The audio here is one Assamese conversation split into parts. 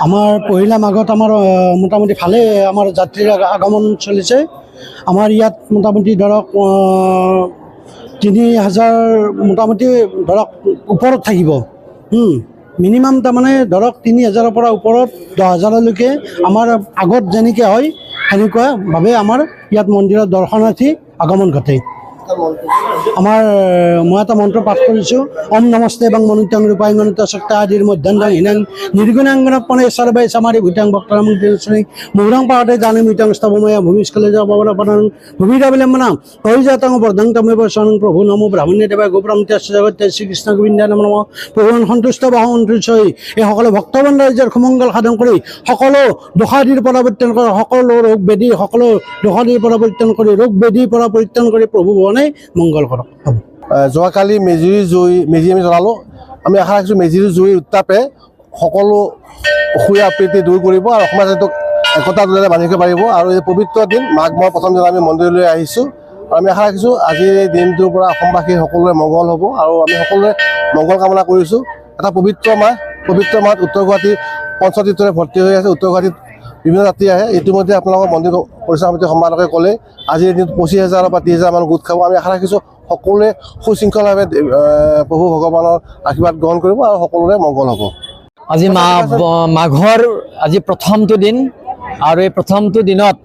আমাৰ পহিলা মাঘত আমাৰ মোটামুটি ভালে আমাৰ যাত্ৰীৰ আগমন চলেছে। আমাৰ ইয়াত মোটামুটি ধৰক 3000 মোটামুটি ধৰক ওপৰত থাকিব। মিনিমাম তাৰমানে ধৰক 3000ৰ পৰা ওপৰত 10,000লৈকে আমাৰ আগত যেনেকৈ হয় সেনেকুৱাভাৱে আমাৰ ইয়াত মন্দিৰত দৰ্শনাৰ্থী আগমন ঘটে। আমাৰ মই এটা মন্ত্ৰ পাঠ কৰিছোঁ, ওম নমস্তে বাং মনুত্যং ৰূপায়ংগণিত শক্তা আদিৰ মধ্যান্তং হিনাং নিৰ্গুণাংগণপণে সৰ্বাই চামাৰি ভূতাং ভক্তৰাম মৌৰাং পাহতে জানি মিতং স্তৱময়া ভূমিস্খলে যাবনাং ভূমিৰাবিলম্বনাং অভিজাতং বৰ্ধং তমেব স্বয়ং প্ৰভু নমো ব্ৰাহ্মণে দেৱাই গোপ্ৰান্ত্য জগতে শ্ৰীকৃষ্ণ গোবিন্দায় নমঃ নমঃ প্ৰভুন সন্তুষ্ট বাহু সন্তুষ্ট হৈ এই সকলো ভক্তবৃন্দ ৰাইজৰ সুমংগল সাধন কৰি সকলো দোষাদিৰ পৰা পৰিত্ৰাণ কৰি সকলো ৰোগ ব্যাধি সকলো দোষাদিৰ পৰা পৰিত্ৰাণ কৰি ৰোগ ব্যাধিৰ পৰা পৰিত্ৰাণ কৰি প্ৰভু ভগৱানে মংগল কৰক। যোৱাকালি মেজি আমি জ্বলালোঁ। আমি আশা ৰাখিছোঁ মেজিৰ জুইৰ উত্তাপে সকলো অসূয়া প্ৰীতি দূৰ কৰিব আৰু সমাজক একতা দূৰেৰে বান্ধিব পাৰিব। আৰু এই পবিত্ৰ দিন মাঘ মাহৰ প্ৰথম দিনা আমি মন্দিৰলৈ আহিছোঁ আৰু আমি আশা ৰাখিছোঁ আজিৰ এই দিনটোৰ পৰা অসমবাসী সকলোৰে মংগল হ'ব আৰু আমি সকলোৰে মংগল কামনা কৰিছোঁ। এটা পবিত্ৰ মাহ উত্তৰ গুৱাহাটী পঞ্চতীৰ্থৰে ভৰ্তি হৈ আছে। উত্তৰ গুৱাহাটীত বিভিন্ন যাত্ৰী আহে। ইতিমধ্যে আপোনালোকৰ মন্দিৰ পৰিচালনা সমিতিৰ সম্পাদকে ক'লে আজিৰ দিনটোত 25,000 বা 30,000 মানুহ গোট খাব। আমি আশা ৰাখিছোঁ সকলোৱে সুশৃংখলভাৱে প্ৰভু ভগৱানৰ আশীৰ্বাদ গ্ৰহণ কৰিব আৰু সকলোৰে মংগল হ'ব। আজি মাঘৰ আজি প্ৰথমটো দিন আৰু এই প্ৰথমটো দিনত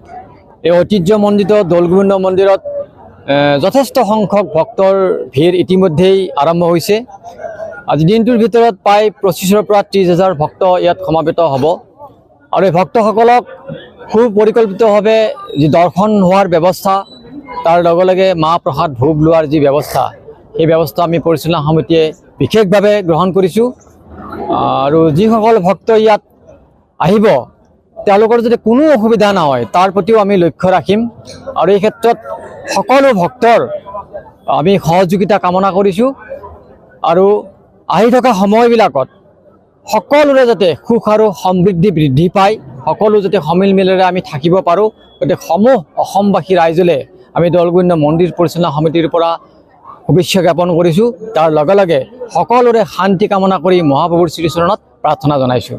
এই ঐতিহ্যমণ্ডিত দৌলগোবিন্দ মন্দিৰত যথেষ্ট সংখ্যক ভক্তৰ ভিৰ ইতিমধ্যেই আৰম্ভ হৈছে। আজি দিনটোৰ ভিতৰত প্ৰায় 25,000 পৰা 30,000 ভক্ত ইয়াত সমাবেত হ'ব আৰু এই ভক্তসকলক সুপৰিকল্পিতভাৱে যি দৰ্শন হোৱাৰ ব্যৱস্থা তাৰ লগে লগে মাহ প্ৰসাদ ভোগ লোৱাৰ যি ব্যৱস্থা সেই ব্যৱস্থা আমি পৰিচালনা সমিতিয়ে বিশেষভাৱে গ্ৰহণ কৰিছোঁ। আৰু যিসকল ভক্ত ইয়াত আহিব তেওঁলোকৰ যদি কোনো অসুবিধা নহয় তাৰ প্ৰতিও আমি লক্ষ্য ৰাখিম আৰু এই ক্ষেত্ৰত সকলো ভক্তৰ আমি সহযোগিতা কামনা কৰিছোঁ আৰু আহি থকা সময়বিলাকত সকলোৰে যাতে সুখ আৰু সমৃদ্ধি বৃদ্ধি পায়, সকলো যাতে সমিল মিলেৰে আমি থাকিব পাৰোঁ, গতিকে সমূহ অসমবাসী ৰাইজলৈ আমি দৌলগোবিন্দ মন্দিৰ পৰিচালনা সমিতিৰ পৰা শুভেচ্ছা জ্ঞাপন কৰিছোঁ। তাৰ লগে লগে সকলোৰে শান্তি কামনা কৰি মহাপ্ৰভুৰ শ্ৰীচৰণত প্ৰাৰ্থনা জনাইছোঁ।